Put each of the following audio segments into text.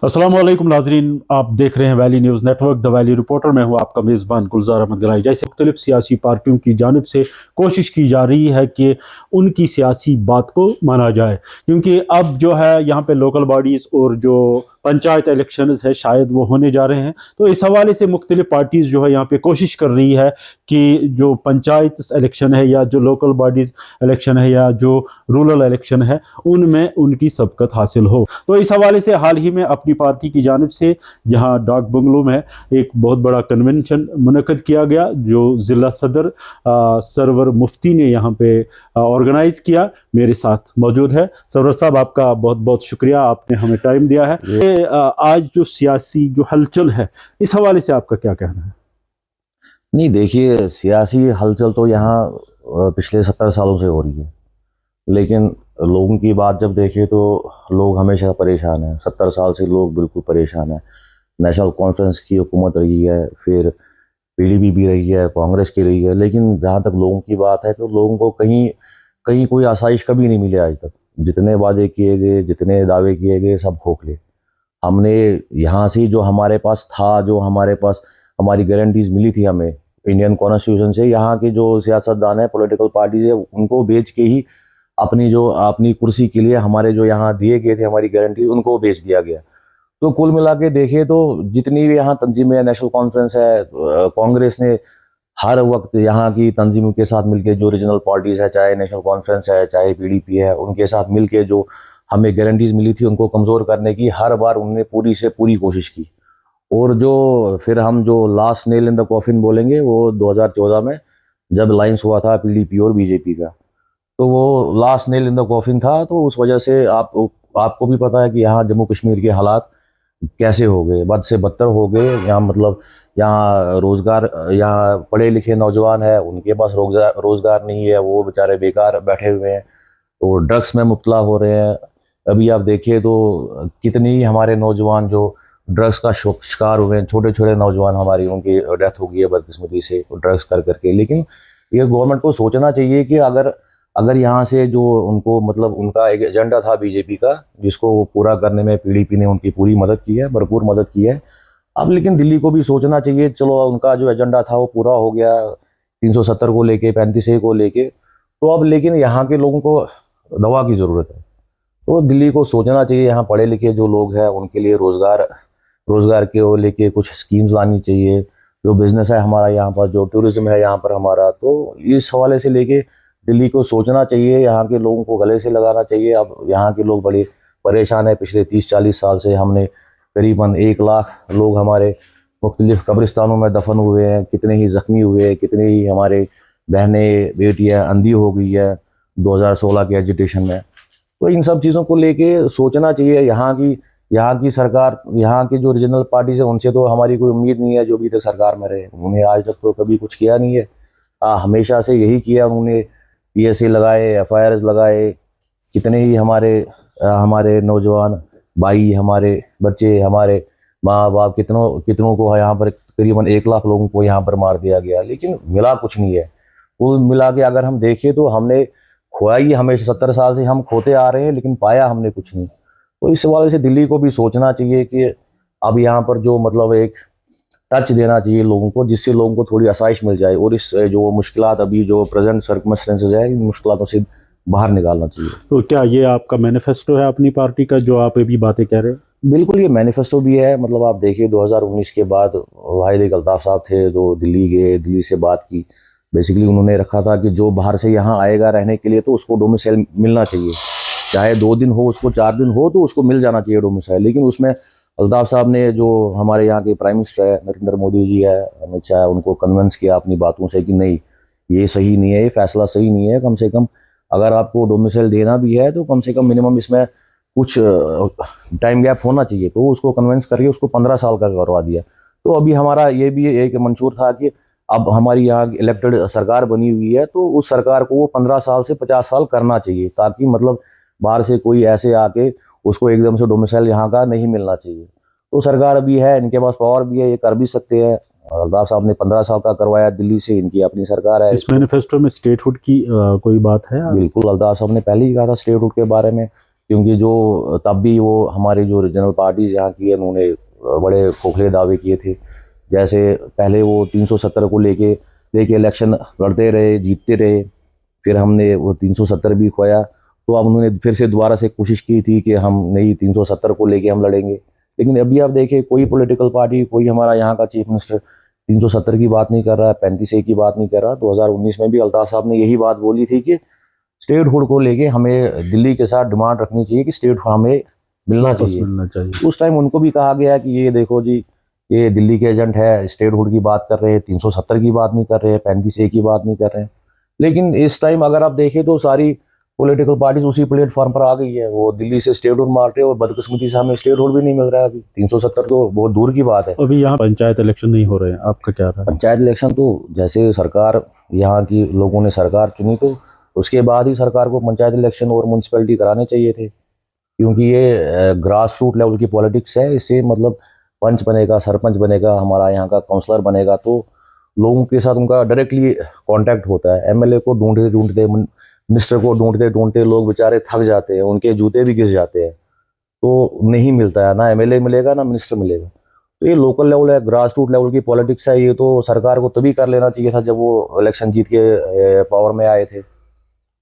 अस्सलाम वालेकुम नाजरीन, आप देख रहे हैं valley news network the valley reporter. मैं हूं आपका मेज़बान गुलजार अहमद गलाई। जैसे मुख्तलिफ सियासी पार्टियों की जानिब से कोशिश की जा रही है कि उनकी सियासी बात को माना जाए, क्योंकि अब जो है यहाँ पे लोकल बॉडीज़ और जो पंचायत इलेक्शन है शायद वो होने जा रहे हैं। तो इस हवाले से मुख्तलिफ पार्टीज़ जो है यहाँ पे कोशिश कर रही है कि जो पंचायत इलेक्शन है या जो लोकल बॉडीज़ इलेक्शन है या जो रूरल इलेक्शन है उनमें उनकी सबकत हासिल हो। तो इस हवाले से हाल ही में अपनी पार्टी की जानिब से यहाँ डाक बंगलो में एक बहुत बड़ा कन्वेंशन मुनक़द किया गया, जो ज़िला सदर सरवर मुफ्ती ने यहाँ पे ऑर्गेनाइज़ किया। मेरे साथ मौजूद है सरवर साहब, आपका बहुत बहुत शुक्रिया, आपने हमें टाइम दिया है। आज जो सियासी जो हलचल है इस हवाले से आपका क्या कहना है? नहीं, देखिए, सियासी हलचल तो यहाँ पिछले 70 सालों से हो रही है, लेकिन लोगों की बात जब देखें तो लोग हमेशा परेशान हैं। 70 साल से लोग बिल्कुल परेशान हैं। नेशनल कॉन्फ्रेंस की हुकूमत रही है, फिर पीडीपी भी रही है, कांग्रेस की रही है, लेकिन जहाँ तक लोगों की बात है तो लोगों को कहीं कहीं कोई आसाइश कभी नहीं मिले आज तक। जितने वादे किए गए, जितने दावे किए गए, सब खोखले। हमने यहाँ से जो हमारे पास था, जो हमारे पास हमारी गारंटीज मिली थी हमें इंडियन कॉन्स्टिट्यूशन से, यहाँ के जो सियासतदान है, पॉलिटिकल पार्टीज है, उनको बेच के ही अपनी कुर्सी के लिए हमारे जो यहाँ दिए गए थे हमारी गारंटी, उनको बेच दिया गया। तो कुल मिला के देखें तो जितनी भी यहाँ तंजीमें, नेशनल कॉन्फ्रेंस है, कांग्रेस ने हर वक्त यहाँ की तंजीमों के साथ मिलके, जो रीजनल पार्टीज है, चाहे नेशनल कॉन्फ्रेंस है, चाहे पीडीपी है, उनके साथ मिलके जो हमें गारंटीज मिली थी उनको कमज़ोर करने की हर बार उन्होंने पूरी से पूरी कोशिश की। और जो फिर हम जो last nail in the coffin बोलेंगे, वो 2014 में जब अलायंस हुआ था पीडीपी और बीजेपी का, तो वो last nail in the coffin था। तो उस वजह से आपको भी पता है कि यहाँ जम्मू कश्मीर के हालात कैसे हो गए, बद से बदतर हो गए। यहाँ मतलब यहाँ रोज़गार, यहाँ पढ़े लिखे नौजवान है, उनके पास रोज़गार नहीं है, वो बेचारे बेकार बैठे हुए हैं, तो ड्रग्स में मुब्तला हो रहे हैं। अभी आप देखिए तो कितनी हमारे नौजवान जो ड्रग्स का शिकार हुए हैं, छोटे छोटे नौजवान हमारी, उनकी डेथ हो गई है बदकिस्मती से ड्रग्स कर करके। लेकिन ये गवर्नमेंट को सोचना चाहिए कि अगर यहाँ से जो उनको मतलब उनका एक एजेंडा था बीजेपी का, जिसको वो पूरा करने में पीडीपी ने उनकी पूरी मदद की है, भरपूर मदद की है। अब लेकिन दिल्ली को भी सोचना चाहिए, चलो उनका जो एजेंडा था वो पूरा हो गया 370 को लेके, 35A को लेके, तो अब लेकिन यहाँ के लोगों को दवा की ज़रूरत है। तो दिल्ली को सोचना चाहिए, यहाँ पढ़े लिखे जो लोग हैं उनके लिए रोज़गार के लेके कुछ स्कीम्स लानी चाहिए। जो बिज़नेस है हमारा यहाँ पर, जो टूरिज़्म है यहाँ पर हमारा, तो इस हवाले से लेके दिल्ली को सोचना चाहिए, यहाँ के लोगों को गले से लगाना चाहिए। अब यहाँ के लोग बड़े परेशान हैं। पिछले 30-40 साल से हमने करीबन 1 लाख लोग हमारे मुख्तलिफ कब्रिस्तानों में दफन हुए हैं, कितने ही ज़ख्मी हुए हैं, कितने ही हमारे बहनें बेटियाँ अंधी हो गई है 2016 के एजिटेशन में। तो इन सब चीज़ों को लेके सोचना चाहिए। यहाँ की सरकार, यहाँ की जो रीजनल पार्टीज है, उनसे तो हमारी कोई उम्मीद नहीं है जो अभी तक सरकार में रहे। उन्होंने आज तक तो कभी कुछ किया नहीं है। हमेशा से यही किया उन्होंने, पीएसए लगाए, एफआईआर लगाए, कितने ही हमारे नौजवान भाई, हमारे बच्चे, हमारे माँ बाप, कितनों को यहाँ पर करीबन 1 लाख लोगों को यहाँ पर मार दिया गया, लेकिन मिला कुछ नहीं है। कुल मिला के अगर हम देखें तो हमने खोया ही, हमेशा 70 साल से हम खोते आ रहे हैं, लेकिन पाया हमने कुछ नहीं। तो इस हवाले से दिल्ली को भी सोचना चाहिए कि अब यहाँ पर जो मतलब एक टच देना चाहिए लोगों को, जिससे लोगों को थोड़ी आसाइश मिल जाए, और इस जो मुश्किलात अभी जो प्रेजेंट सर्कमस्टेंसेस है, इन मुश्किलातों से बाहर निकालना चाहिए। तो क्या ये आपका मैनिफेस्टो है अपनी पार्टी का, जो आप अभी बातें कह रहे हैं? बिल्कुल, ये मैनिफेस्टो भी है। मतलब आप देखिए 2019 के बाद वाहिद अल्ताफ साहब थे, जो दिल्ली गए, दिल्ली से बात की। बेसिकली उन्होंने रखा था कि जो बाहर से यहाँ आएगा रहने के लिए तो उसको डोमिसाइल मिलना चाहिए, चाहे 2 दिन हो, उसको 4 दिन हो, तो उसको मिल जाना चाहिए डोमिसाइल। लेकिन उसमें अल्ताफ साहब ने, जो हमारे यहाँ के प्राइम मिनिस्टर है नरेंद्र मोदी जी है, अमित शाह, उनको कन्विंस किया अपनी बातों से कि नहीं, ये सही नहीं है, ये फैसला सही नहीं है। कम से कम अगर आपको डोमिसाइल देना भी है तो कम से कम मिनिमम इसमें कुछ टाइम गैप होना चाहिए। तो उसको कन्विंस करके उसको 15 साल का करवा दिया। तो अभी हमारा ये भी एक मंशूर था कि अब हमारी यहाँ इलेक्टेड सरकार बनी हुई है, तो उस सरकार को वो 15 साल से 50 साल करना चाहिए, ताकि मतलब बाहर से कोई ऐसे आके उसको एकदम से डोमिसाइल यहाँ का नहीं मिलना चाहिए। तो सरकार अभी है, इनके पास पावर भी है, ये कर भी सकते हैं। अल्ताफ साहब ने 15 साल का करवाया दिल्ली से, इनकी अपनी सरकार है। इस मैनिफेस्टो में स्टेटहुड की कोई बात है? बिल्कुल, अल्ताफ साहब ने पहले ही कहा था स्टेटहुड के बारे में क्योंकि जो तब भी वो हमारी जो रीजनल पार्टीज यहाँ की है उन्होंने बड़े खोखले दावे किए थे। जैसे पहले वो 370 को लेके इलेक्शन लड़ते रहे, जीतते रहे, फिर हमने वो 370 भी खोया। तो अब उन्होंने फिर से दोबारा से कोशिश की थी कि हम नहीं 370 को लेके हम लड़ेंगे। लेकिन अभी आप देखिए कोई पॉलिटिकल पार्टी, कोई हमारा यहाँ का चीफ मिनिस्टर 370 की बात नहीं कर रहा है, 35A की बात नहीं कर रहा। 2019 में भी अल्ताफ साहब ने यही बात बोली थी कि स्टेट हुड को लेके हमें दिल्ली के साथ डिमांड रखनी चाहिए कि स्टेट हमें मिलना चाहिए। उस टाइम उनको भी कहा गया कि ये देखो जी, ये दिल्ली के एजेंट है, स्टेट हुड की बात कर रहे हैं, 370 की बात नहीं कर रहे हैं, 35A की बात नहीं कर रहे हैं। लेकिन इस टाइम अगर आप देखें तो सारी पॉलिटिकल पार्टीज उसी प्लेटफॉर्म पर आ गई है। वो दिल्ली से स्टेट हुड मार रहे हैं और बदकिस्मती से हमें स्टेट हुड भी नहीं मिल रहा है। अभी 370 तो बहुत दूर की बात है। अभी यहाँ पंचायत इलेक्शन नहीं हो रहे हैं, आपका क्या रहा है? पंचायत इलेक्शन तो जैसे सरकार, यहाँ की लोगों ने सरकार चुनी तो उसके बाद ही सरकार को पंचायत इलेक्शन और म्यूनसिपैलिटी कराने चाहिए थे, क्योंकि ये ग्रास रूट लेवल की पॉलिटिक्स है। इससे मतलब पंच बनेगा, सरपंच बनेगा, हमारा यहाँ का काउंसलर बनेगा, तो लोगों के साथ उनका डायरेक्टली कांटेक्ट होता है। एमएलए को ढूंढते ढूंढते, मिनिस्टर को ढूंढते ढूंढते लोग बेचारे थक जाते हैं, उनके जूते भी घिस जाते हैं, तो नहीं मिलता है, ना एमएलए मिलेगा ना मिनिस्टर मिलेगा। तो ये लोकल लेवल है, ग्रास रूट लेवल की पॉलिटिक्स है। ये तो सरकार को तभी कर लेना चाहिए था जब वो इलेक्शन जीत के पावर में आए थे।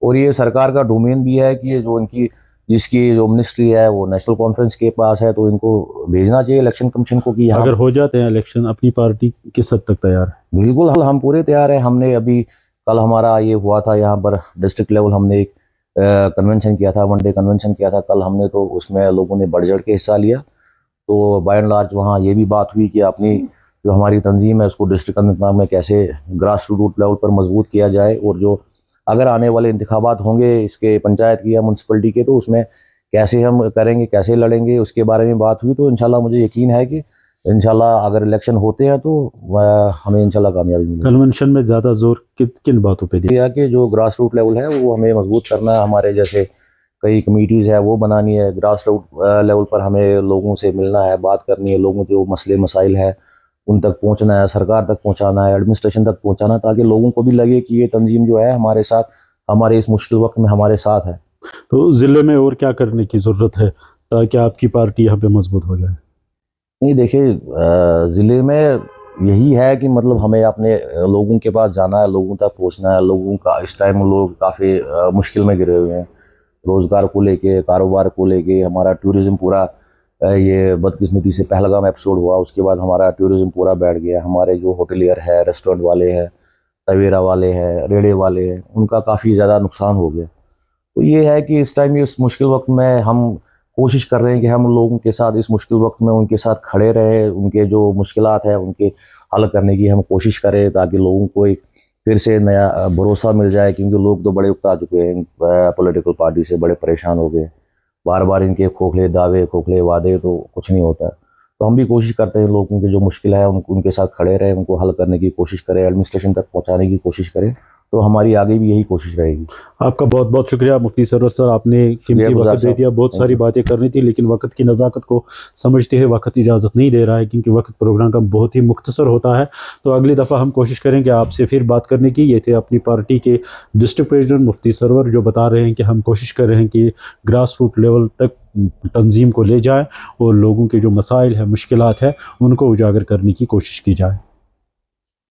और ये सरकार का डोमेन भी है कि ये जो इनकी जिसकी जो मिनिस्ट्री है वो नेशनल कॉन्फ्रेंस के पास है, तो इनको भेजना चाहिए इलेक्शन कमीशन को कि अगर हो जाते हैं इलेक्शन, अपनी पार्टी किस हद तक तैयार है? बिल्कुल हम पूरे तैयार हैं। हमने अभी कल हमारा ये हुआ था यहाँ पर डिस्ट्रिक्ट लेवल, हमने एक कन्वेंशन किया था, 1 डे कन्वेंशन किया था कल हमने। तो उसमें लोगों ने बढ़ चढ़ के हिस्सा लिया। तो बाय एंड लार्ज वहाँ ये भी बात हुई कि अपनी जो हमारी तंजीम है उसको डिस्ट्रिक्ट अनंतनाग में कैसे ग्रास रूट लेवल पर मजबूत किया जाए, और जो अगर आने वाले इंतखाबात होंगे इसके पंचायत की या म्यूनसिपलिटी के, तो उसमें कैसे हम करेंगे, कैसे लड़ेंगे, उसके बारे में बात हुई। तो इंशाल्लाह मुझे यकीन है कि इंशाल्लाह अगर इलेक्शन होते हैं तो हमें इंशाल्लाह कामयाबी मिलेगी। कन्वेंशन में ज़्यादा जोर किन बातों पे दिया? कि जो ग्रास रूट लेवल है वो हमें मजबूत करना है। हमारे जैसे कई कमेटीज़ है वो बनानी है। ग्रास रूट लेवल पर हमें लोगों से मिलना है, बात करनी है, लोगों जो मसले मसाइल है उन तक पहुंचना है, सरकार तक पहुंचाना है, एडमिनिस्ट्रेशन तक पहुंचाना है, ताकि लोगों को भी लगे कि ये तंजीम जो है हमारे साथ, हमारे इस मुश्किल वक्त में हमारे साथ है। तो ज़िले में और क्या करने की ज़रूरत है ताकि आपकी पार्टी यहाँ पे मजबूत हो जाए? नहीं देखिए, ज़िले में यही है कि मतलब हमें अपने लोगों के पास जाना है, लोगों तक पहुंचना है। लोगों का इस टाइम लोग काफ़ी मुश्किल में गिरे हुए हैं, रोज़गार को लेके, कारोबार को लेके। हमारा टूरिज़्म पूरा ये बदकिस्मती से पहलगाम एपिसोड हुआ, उसके बाद हमारा टूरिज़्म पूरा बैठ गया। हमारे जो होटलियर है, रेस्टोरेंट वाले हैं, तवेरा वाले हैं, रेड़े वाले हैं, उनका काफ़ी ज़्यादा नुकसान हो गया। तो ये है कि इस टाइम इस मुश्किल वक्त में हम कोशिश कर रहे हैं कि हम लोगों के साथ इस मुश्किल वक्त में उनके साथ खड़े रहें, उनके जो मुश्किलात है उनके हल करने की हम कोशिश करें, ताकि लोगों को एक फिर से नया भरोसा मिल जाए। क्योंकि लोग तो बड़े उकता चुके हैं, पॉलिटिकल पार्टी से बड़े परेशान हो गए। बार बार इनके खोखले दावे, खोखले वादे, तो कुछ नहीं होता। तो हम भी कोशिश करते हैं लोगों की जो मुश्किल है उनके साथ खड़े रहें, उनको हल करने की कोशिश करें, एडमिनिस्ट्रेशन तक पहुँचाने की कोशिश करें। तो हमारी आगे भी यही कोशिश रहेगी। आपका बहुत बहुत शुक्रिया मुफ्ती सरवर सर, आपने कीमती वक्त दे दिया। बहुत सारी बातें करनी थी, लेकिन वक्त की नज़ाकत को समझते हुए वक्त इजाज़त नहीं दे रहा है, क्योंकि वक्त प्रोग्राम का बहुत ही मुख्तसर होता है। तो अगली दफ़ा हम कोशिश करेंगे आपसे फिर बात करने की। ये थे अपनी पार्टी के डिस्ट्रिक्ट प्रेसिडेंट मुफ्ती सरवर, जो बता रहे हैं कि हम कोशिश कर रहे हैं कि ग्रास रूट लेवल तक तंजीम को ले जाएँ और लोगों के जो मसाइल है, मुश्किलात है, उनको उजागर करने की कोशिश की जाए।